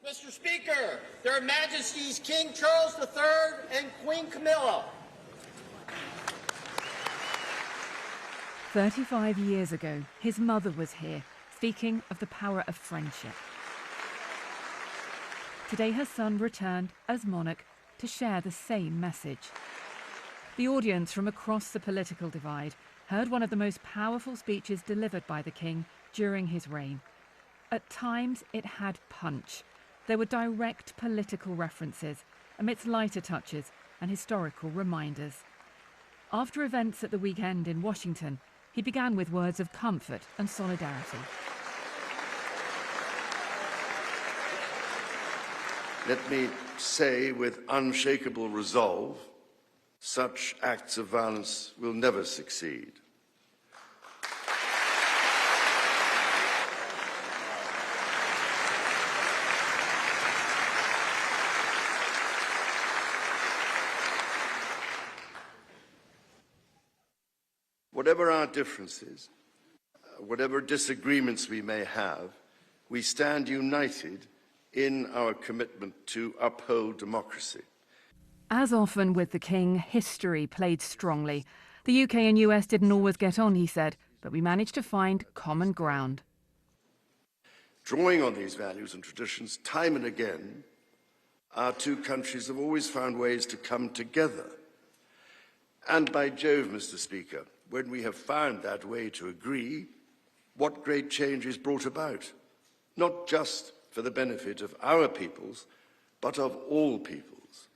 Mr. Speaker, Their Majesties King Charles III and Queen Camilla. 35 years ago, his mother was here, speaking of the power of friendship. Today her son returned as monarch to share the same message. The audience from across the political divide heard one of the most powerful speeches delivered by the king during his reign. At times it had punch. There were direct political references amidst lighter touches and historical reminders. After events at the weekend in Washington, he began with words of comfort and solidarity. Let me say with unshakable resolve, such acts of violence will never succeed. Whatever our differences, whatever disagreements we may have, we stand united in our commitment to uphold democracy. As often with the king, history played strongly. The UK and US didn't always get on, he said, but we managed to find common ground. Drawing on these values and traditions time and again, our two countries have always found ways to come together. And by Jove, Mr. Speaker, when we have found that way to agree, what great change is brought about, not just for the benefit of our peoples, but of all peoples.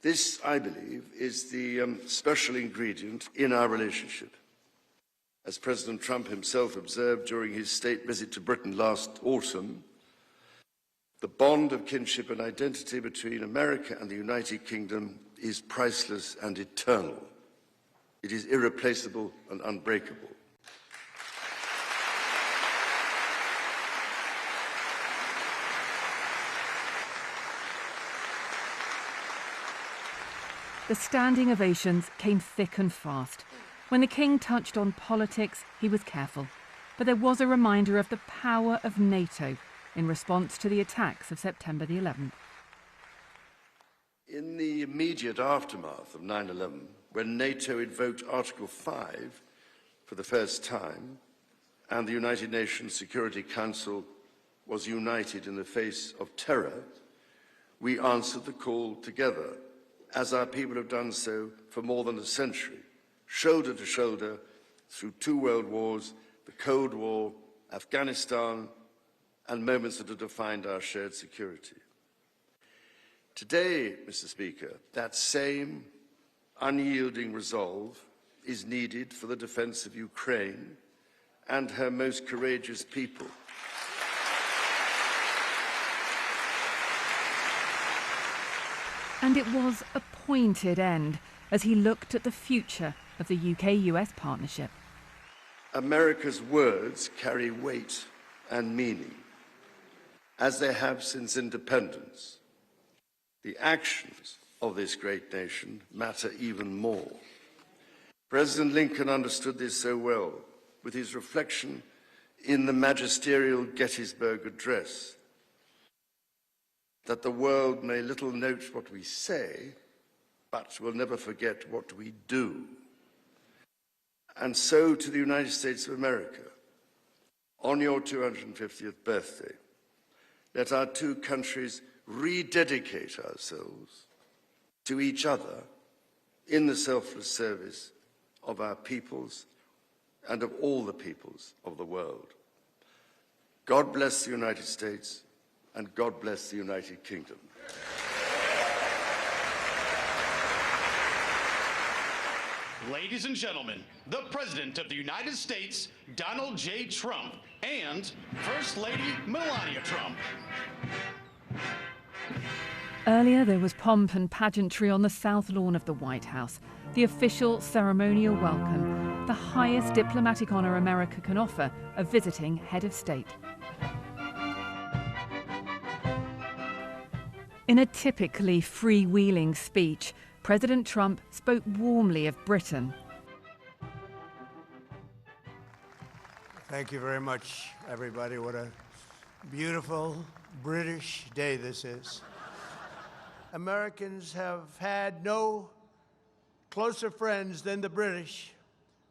This, I believe, is the special ingredient in our relationship. As President Trump himself observed during his state visit to Britain last autumn, the bond of kinship and identity between America and the United Kingdom is priceless and eternal. It is irreplaceable and unbreakable. The standing ovations came thick and fast. When the king touched on politics, he was careful. But there was a reminder of the power of NATO in response to the attacks of September the 11th. In the immediate aftermath of 9/11, when NATO invoked Article 5 for the first time, and the United Nations Security Council was united in the face of terror, we answered the call together, as our people have done so for more than a century, shoulder to shoulder through 2 world wars, the Cold War, Afghanistan, and moments that have defined our shared security. Today, Mr. Speaker, that same unyielding resolve is needed for the defense of Ukraine and her most courageous people. And it was a pointed end as he looked at the future of the UK-US partnership. America's words carry weight and meaning, as they have since independence. The actions of this great nation matter even more. President Lincoln understood this so well with his reflection in the magisterial Gettysburg Address, that the world may little note what we say, but will never forget what we do. And so to the United States of America, on your 250th birthday, let our two countries rededicate ourselves to each other in the selfless service of our peoples and of all the peoples of the world. God bless the United States, and God bless the United Kingdom. Ladies and gentlemen, the President of the United States, Donald J. Trump, and First Lady Melania Trump. Earlier, there was pomp and pageantry on the south lawn of the White House. The official ceremonial welcome, the highest diplomatic honor America can offer a visiting head of state. In a typically freewheeling speech, President Trump spoke warmly of Britain. Thank you very much, everybody. What a Beautiful British day this is. Americans have had no closer friends than the British.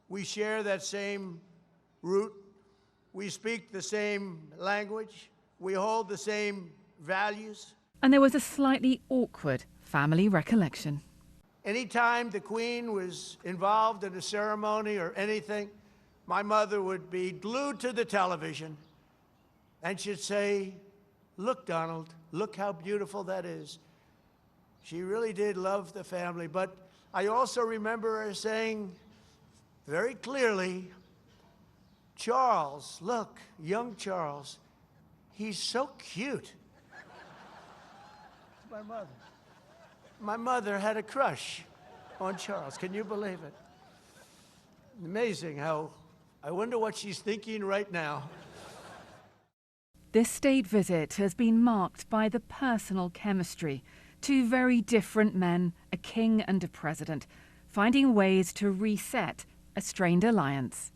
We share that same root. We speak the same language. We hold the same values. And there was a slightly awkward family recollection. Anytime the Queen was involved in a ceremony or anything, my mother would be glued to the television and she'd say, "Look, Donald, look how beautiful that is." She really did love the family, but I also remember her saying very clearly, "Charles, look, young Charles, he's so cute." My mother. My mother had a crush on Charles. Can you believe it? Amazing how, I wonder what she's thinking right now. This state visit has been marked by the personal chemistry. Two very different men, a king and a president, finding ways to reset a strained alliance.